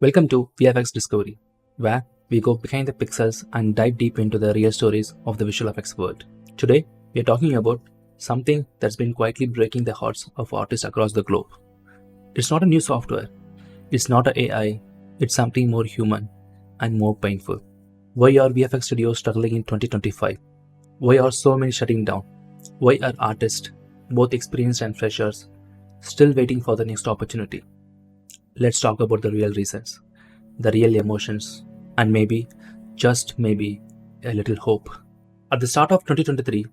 Welcome to VFX Discovery, where we go behind the pixels and dive deep into the real stories of the visual effects world. Today, we are talking about something that's been quietly breaking the hearts of artists across the globe. It's not a new software, it's not an AI, it's something more human and more painful. Why are VFX studios struggling in 2025? Why are so many shutting down? Why are artists, both experienced and freshers, still waiting for the next opportunity? Let's talk about the real reasons, the real emotions, and maybe, just maybe, a little hope. At the start of 2023,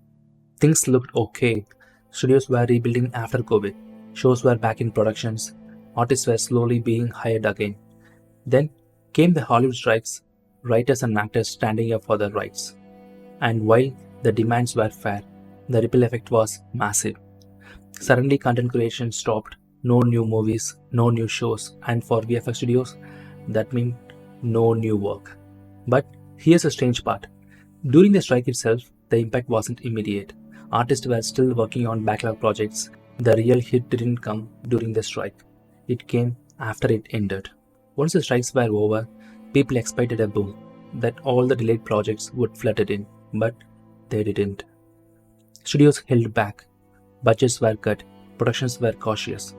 things looked okay. Studios were rebuilding after COVID, shows were back in productions, artists were slowly being hired again. Then came the Hollywood strikes, writers and actors standing up for their rights. And while the demands were fair, the ripple effect was massive. Suddenly, content creation stopped. No new movies, no new shows, and for VFX studios, that meant no new work. But here's a strange part. During the strike itself, the impact wasn't immediate. Artists were still working on backlog projects. The real hit didn't come during the strike. It came after it ended. Once the strikes were over, people expected a boom, that all the delayed projects would flood in, but they didn't. Studios held back. Budgets were cut. Productions were cautious.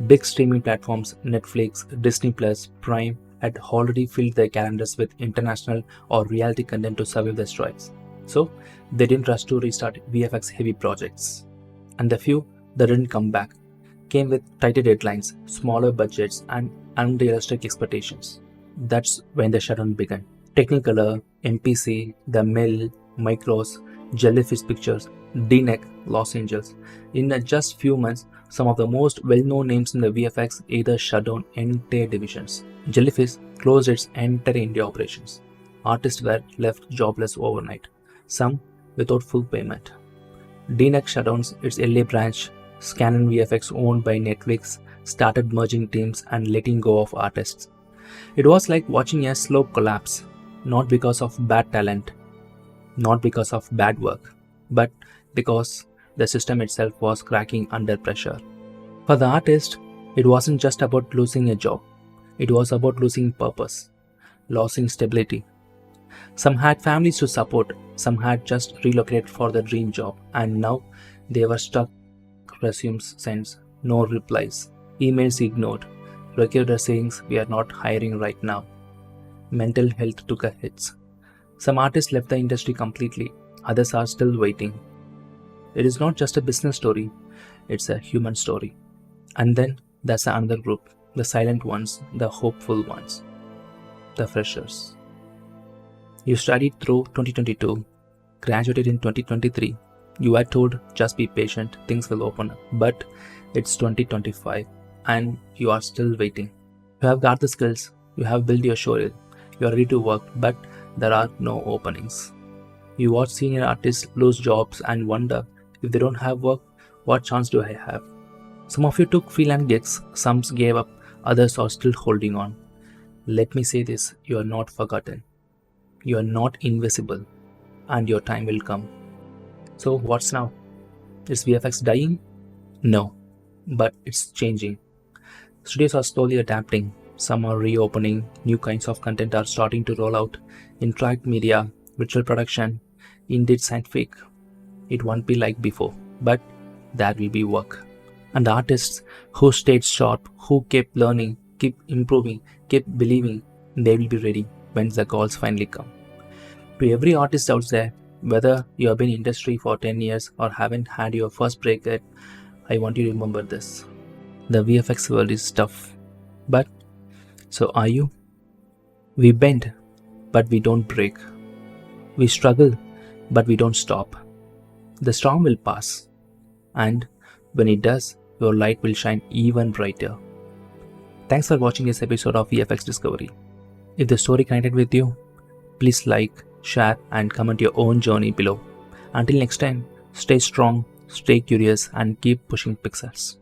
Big streaming platforms, Netflix, Disney+, Prime had already filled their calendars with international or reality content to survive the strikes. So, they didn't rush to restart VFX heavy projects. And the few that didn't come back came with tighter deadlines, smaller budgets, and unrealistic expectations. That's when the shutdown began. Technicolor, MPC, The Mill, Micros, Jellyfish Pictures, DNEC, Los Angeles. In just few months, some of the most well-known names in the VFX either shut down entire divisions. Jellyfish closed its entire India operations. Artists were left jobless overnight, some without full payment. DNEC shut down its LA branch. Canon VFX, owned by Netflix, started merging teams and letting go of artists. It was like watching a slow collapse, not because of bad talent, not because of bad work, but because the system itself was cracking under pressure. For the artist, it wasn't just about losing a job, it was about losing purpose, losing stability. Some had families to support, some had just relocated for the dream job, and now they were stuck. Resumes sent, no replies, emails ignored, recruiter saying we are not hiring right now. Mental health took a hit. Some artists left the industry completely, others are still waiting. It is not just a business story, it's a human story. And then there's another group, the silent ones, the hopeful ones, the freshers. You studied through 2022, graduated in 2023. You were told just be patient, things will open up. But it's 2025 and you are still waiting. You have got the skills, you have built your showreel, you are ready to work, but there are no openings. You watch senior artists lose jobs and wonder, if they don't have work, what chance do I have? Some of you took freelance gigs, some gave up, others are still holding on. Let me say this, you are not forgotten. You are not invisible, and your time will come. So what's now? Is VFX dying? No, but it's changing. Studios are slowly adapting. Some are reopening, new kinds of content are starting to roll out, interactive media, virtual production, indeed scientific. It won't be like before, but there will be work. And the artists who stayed sharp, who kept learning, keep improving, keep believing, they will be ready when the calls finally come. To every artist out there, whether you have been in industry for 10 years or haven't had your first break yet, I want you to remember this. The VFX world is tough, but so are you? We bend, but we don't break. We struggle, but we don't stop. The storm will pass, and when it does, your light will shine even brighter. Thanks for watching this episode of VFX Discovery. If the story connected with you, please like, share, and comment your own journey below. Until next time, stay strong, stay curious, and keep pushing pixels.